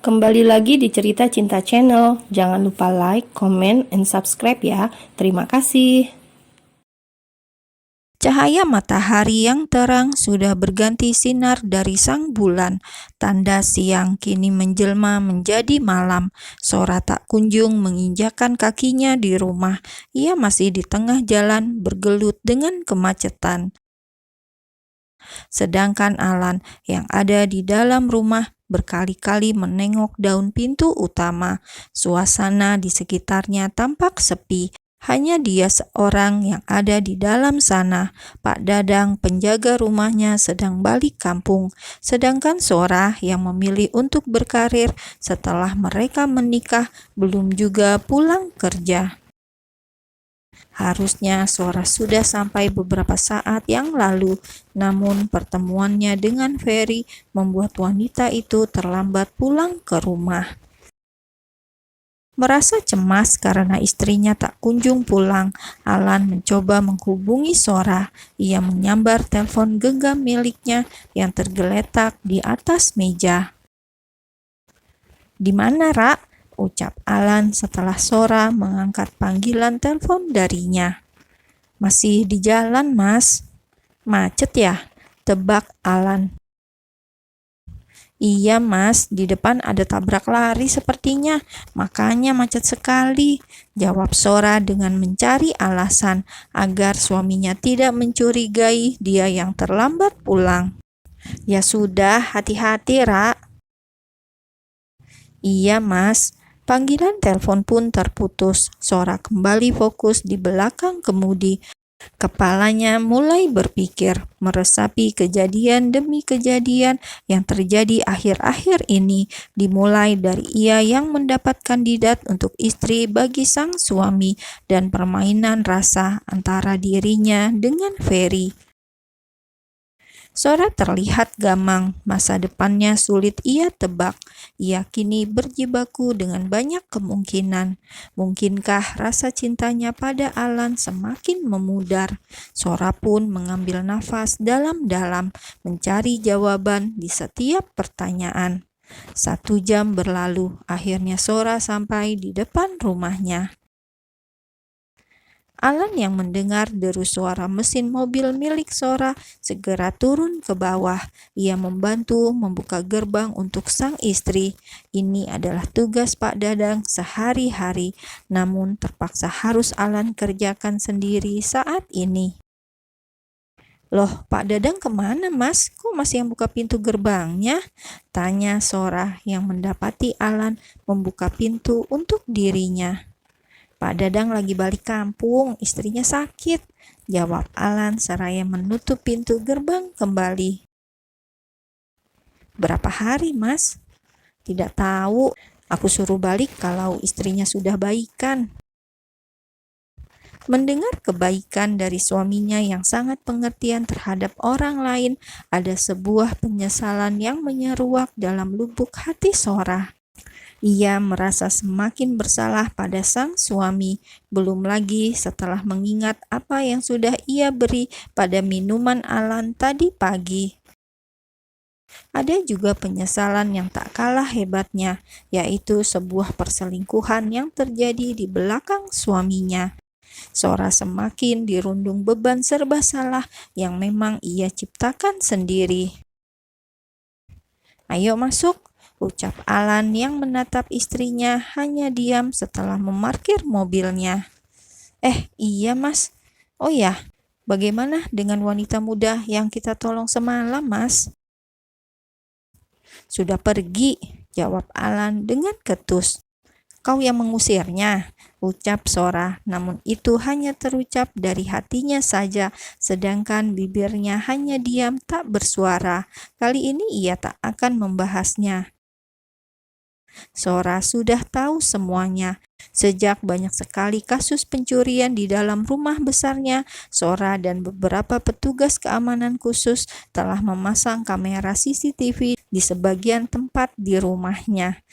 Kembali lagi di Cerita Cinta Channel. Jangan lupa like, comment, and subscribe ya. Terima kasih. Cahaya matahari yang terang sudah berganti sinar dari sang bulan. Tanda siang kini menjelma menjadi malam. Sora tak kunjung menginjakan kakinya di rumah. Ia masih di tengah jalan bergelut dengan kemacetan. Sedangkan Alan yang ada di dalam rumah berkali-kali menengok daun pintu utama. Suasana di sekitarnya tampak sepi. Hanya dia seorang yang ada di dalam sana. Pak Dadang, penjaga rumahnya, sedang balik kampung. Sedangkan Sora yang memilih untuk berkarir setelah mereka menikah belum juga pulang kerja. Harusnya Sora sudah sampai beberapa saat yang lalu, namun pertemuannya dengan Ferry membuat wanita itu terlambat pulang ke rumah. Merasa cemas karena istrinya tak kunjung pulang, Alan mencoba menghubungi Sora. Ia menyambar telepon genggam miliknya yang tergeletak di atas meja. "Di mana, Ra?" ucap Alan setelah Sora mengangkat panggilan telepon darinya. "Masih di jalan, Mas." "Macet ya?" tebak Alan. "Iya, Mas, di depan ada tabrak lari sepertinya, makanya macet sekali," jawab Sora dengan mencari alasan agar suaminya tidak mencurigai dia yang terlambat pulang. "Ya sudah, hati-hati, Ra." "Iya, Mas." Panggilan telepon pun terputus. Sora kembali fokus di belakang kemudi. Kepalanya mulai berpikir, meresapi kejadian demi kejadian yang terjadi akhir-akhir ini, dimulai dari ia yang mendapat kandidat untuk istri bagi sang suami dan permainan rasa antara dirinya dengan Ferry. Sora terlihat gamang, masa depannya sulit ia tebak. Ia kini berjibaku dengan banyak kemungkinan. Mungkinkah rasa cintanya pada Alan semakin memudar? Sora pun mengambil nafas dalam-dalam, mencari jawaban di setiap pertanyaan. 1 jam berlalu, akhirnya Sora sampai di depan rumahnya. Alan yang mendengar deru suara mesin mobil milik Sora segera turun ke bawah. Ia membantu membuka gerbang untuk sang istri. Ini adalah tugas Pak Dadang sehari-hari, namun terpaksa harus Alan kerjakan sendiri saat ini. "Loh, Pak Dadang kemana, Mas? Kok masih yang buka pintu gerbangnya?" tanya Sora yang mendapati Alan membuka pintu untuk dirinya. "Pak Dadang lagi balik kampung, istrinya sakit," jawab Alan seraya menutup pintu gerbang kembali. "Berapa hari, Mas?" "Tidak tahu, aku suruh balik kalau istrinya sudah baikan." Mendengar kebaikan dari suaminya yang sangat pengertian terhadap orang lain, ada sebuah penyesalan yang menyeruak dalam lubuk hati Sora. Ia merasa semakin bersalah pada sang suami, belum lagi setelah mengingat apa yang sudah ia beri pada minuman Alan tadi pagi. Ada juga penyesalan yang tak kalah hebatnya, yaitu sebuah perselingkuhan yang terjadi di belakang suaminya. Sora semakin dirundung beban serba salah yang memang ia ciptakan sendiri. "Ayo masuk," ucap Alan yang menatap istrinya hanya diam setelah memarkir mobilnya. Iya, Mas. Oh ya, bagaimana dengan wanita muda yang kita tolong semalam, Mas?" "Sudah pergi," jawab Alan dengan ketus. "Kau yang mengusirnya," ucap Sora, namun itu hanya terucap dari hatinya saja, sedangkan bibirnya hanya diam tak bersuara. Kali ini ia tak akan membahasnya. Sora sudah tahu semuanya. Sejak banyak sekali kasus pencurian di dalam rumah besarnya, Sora dan beberapa petugas keamanan khusus telah memasang kamera CCTV di sebagian tempat di rumahnya.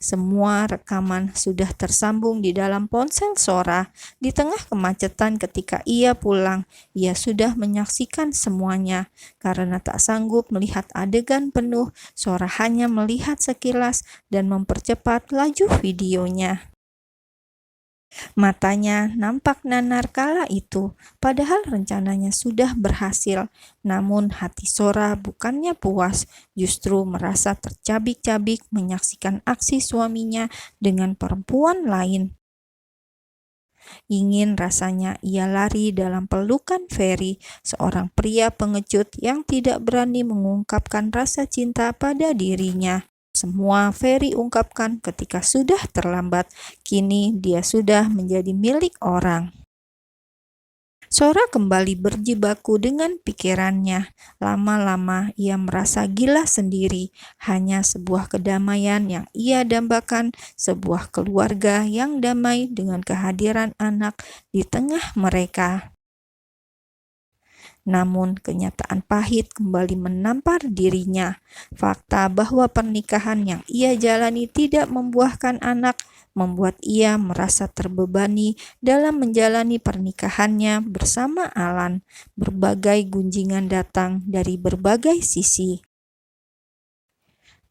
Semua rekaman sudah tersambung di dalam ponsel Sora. Di tengah kemacetan ketika ia pulang, ia sudah menyaksikan semuanya. Karena tak sanggup melihat adegan penuh, Sora hanya melihat sekilas dan mempercepat laju videonya. Matanya nampak nanar kala itu, padahal rencananya sudah berhasil. Namun hati Sora bukannya puas, justru merasa tercabik-cabik menyaksikan aksi suaminya dengan perempuan lain. Ingin rasanya ia lari dalam pelukan Ferry, seorang pria pengecut yang tidak berani mengungkapkan rasa cinta pada dirinya. Semua Ferry ungkapkan ketika sudah terlambat. Kini dia sudah menjadi milik orang. Sora kembali berjibaku dengan pikirannya. Lama-lama ia merasa gila sendiri. Hanya sebuah kedamaian yang ia dambakan, sebuah keluarga yang damai dengan kehadiran anak di tengah mereka. Namun kenyataan pahit kembali menampar dirinya. Fakta bahwa pernikahan yang ia jalani tidak membuahkan anak membuat ia merasa terbebani dalam menjalani pernikahannya bersama Alan. Berbagai gunjingan datang dari berbagai sisi.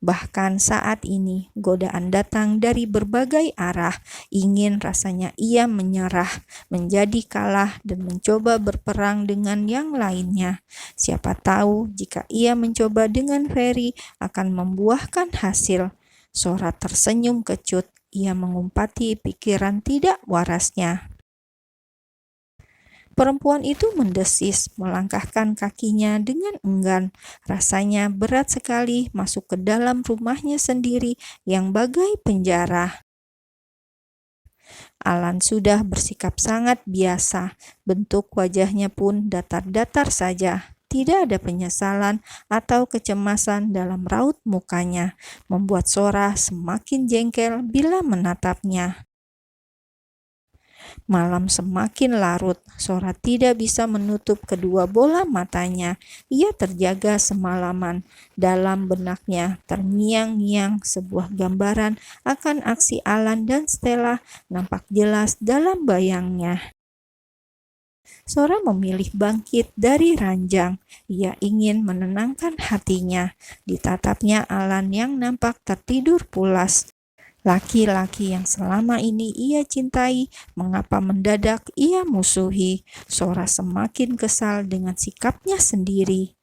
Bahkan saat ini, godaan datang dari berbagai arah. Ingin rasanya ia menyerah, menjadi kalah, dan mencoba berperang dengan yang lainnya. Siapa tahu jika ia mencoba dengan Ferry akan membuahkan hasil. Sora tersenyum kecut. Ia mengumpati pikiran tidak warasnya. Perempuan itu mendesis, melangkahkan kakinya dengan enggan. Rasanya berat sekali masuk ke dalam rumahnya sendiri yang bagai penjara. Alan sudah bersikap sangat biasa, bentuk wajahnya pun datar-datar saja. Tidak ada penyesalan atau kecemasan dalam raut mukanya, membuat Sora semakin jengkel bila menatapnya. Malam semakin larut, Sora tidak bisa menutup kedua bola matanya. Ia terjaga semalaman. Dalam benaknya terngiang-ngiang sebuah gambaran akan aksi Alan dan Stella nampak jelas dalam bayangnya. Sora memilih bangkit dari ranjang. Ia ingin menenangkan hatinya. Ditatapnya Alan yang nampak tertidur pulas. Laki-laki yang selama ini ia cintai, mengapa mendadak ia musuhi? Sora semakin kesal dengan sikapnya sendiri.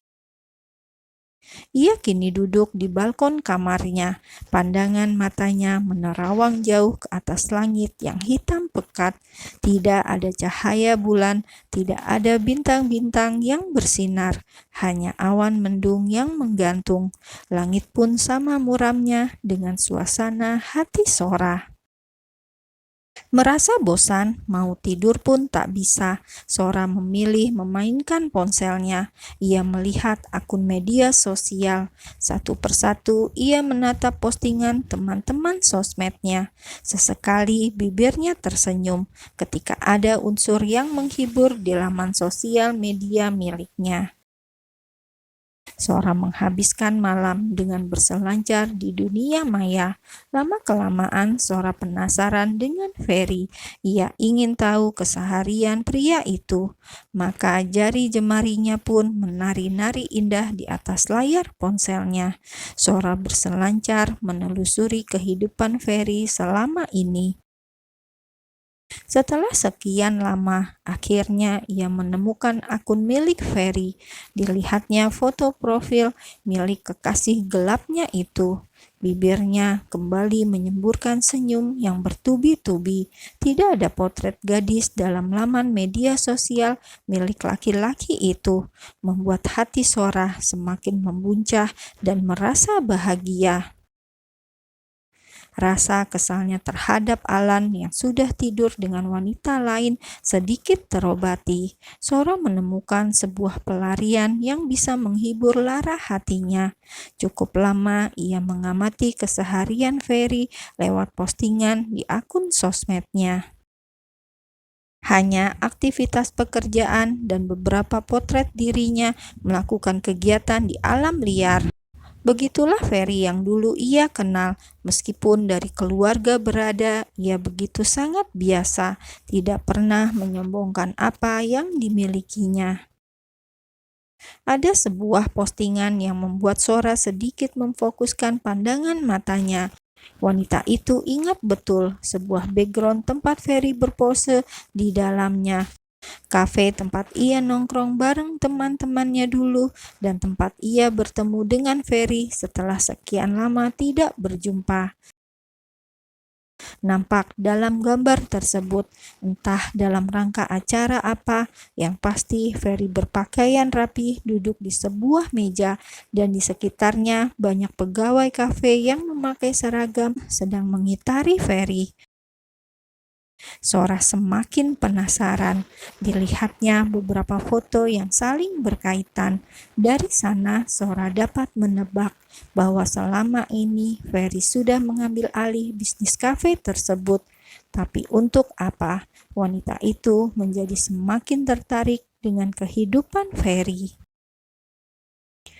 Ia kini duduk di balkon kamarnya. Pandangan matanya menerawang jauh ke atas langit yang hitam pekat. Tidak ada cahaya bulan, tidak ada bintang-bintang yang bersinar. Hanya awan mendung yang menggantung. Langit pun sama muramnya dengan suasana hati Sora. Merasa bosan, mau tidur pun tak bisa. Sora memilih memainkan ponselnya. Ia melihat akun media sosial. Satu persatu ia menatap postingan teman-teman sosmednya. Sesekali bibirnya tersenyum ketika ada unsur yang menghibur di laman sosial media miliknya. Sora menghabiskan malam dengan berselancar di dunia maya. Lama-kelamaan Sora penasaran dengan Ferry. Ia ingin tahu keseharian pria itu. Maka jari jemarinya pun menari-nari indah di atas layar ponselnya. Sora berselancar menelusuri kehidupan Ferry selama ini. Setelah sekian lama, akhirnya ia menemukan akun milik Ferry. Dilihatnya foto profil milik kekasih gelapnya itu. Bibirnya kembali menyemburkan senyum yang bertubi-tubi. Tidak ada potret gadis dalam laman media sosial milik laki-laki itu. Membuat hati Sora semakin membuncah dan merasa bahagia. Rasa kesalnya terhadap Alan yang sudah tidur dengan wanita lain sedikit terobati. Sora menemukan sebuah pelarian yang bisa menghibur lara hatinya. Cukup lama ia mengamati keseharian Ferry lewat postingan di akun sosmednya. Hanya aktivitas pekerjaan dan beberapa potret dirinya melakukan kegiatan di alam liar. Begitulah Ferry yang dulu ia kenal. Meskipun dari keluarga berada, ia begitu sangat biasa, tidak pernah menyombongkan apa yang dimilikinya. Ada sebuah postingan yang membuat Sora sedikit memfokuskan pandangan matanya. Wanita itu ingat betul sebuah background tempat Ferry berpose di dalamnya. Kafe tempat ia nongkrong bareng teman-temannya dulu dan tempat ia bertemu dengan Ferry setelah sekian lama tidak berjumpa. Nampak dalam gambar tersebut, entah dalam rangka acara apa, yang pasti Ferry berpakaian rapi duduk di sebuah meja dan di sekitarnya banyak pegawai kafe yang memakai seragam sedang mengitari Ferry. Sora semakin penasaran. Dilihatnya beberapa foto yang saling berkaitan. Dari sana, Sora dapat menebak bahwa selama ini Ferry sudah mengambil alih bisnis kafe tersebut. Tapi untuk apa? Wanita itu menjadi semakin tertarik dengan kehidupan Ferry.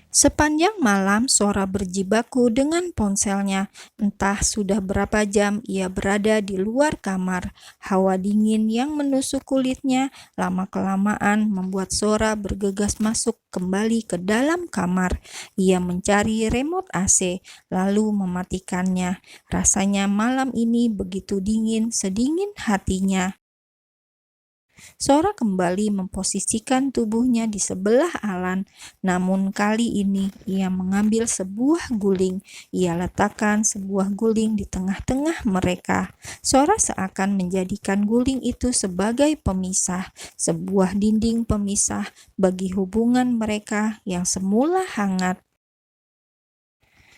Sepanjang malam, Sora berjibaku dengan ponselnya. Entah sudah berapa jam ia berada di luar kamar. Hawa dingin yang menusuk kulitnya lama-kelamaan membuat Sora bergegas masuk kembali ke dalam kamar. Ia mencari remote AC, lalu mematikannya. Rasanya malam ini begitu dingin, sedingin hatinya. Sora kembali memposisikan tubuhnya di sebelah Alan, namun kali ini ia mengambil sebuah guling. Ia letakkan sebuah guling di tengah-tengah mereka. Sora seakan menjadikan guling itu sebagai pemisah, sebuah dinding pemisah bagi hubungan mereka yang semula hangat.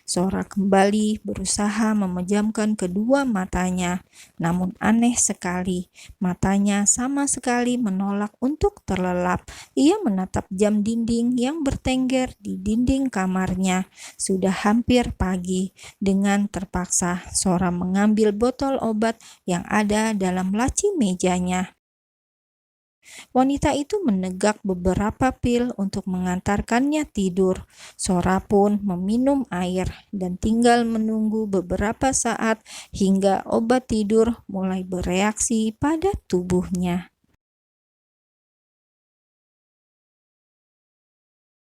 Sora kembali berusaha memejamkan kedua matanya, namun aneh sekali, matanya sama sekali menolak untuk terlelap. Ia menatap jam dinding yang bertengger di dinding kamarnya. Sudah hampir pagi. Dengan terpaksa, Sora mengambil botol obat yang ada dalam laci mejanya. Wanita itu menegak beberapa pil untuk mengantarkannya tidur. Sora pun meminum air dan tinggal menunggu beberapa saat hingga obat tidur mulai bereaksi pada tubuhnya.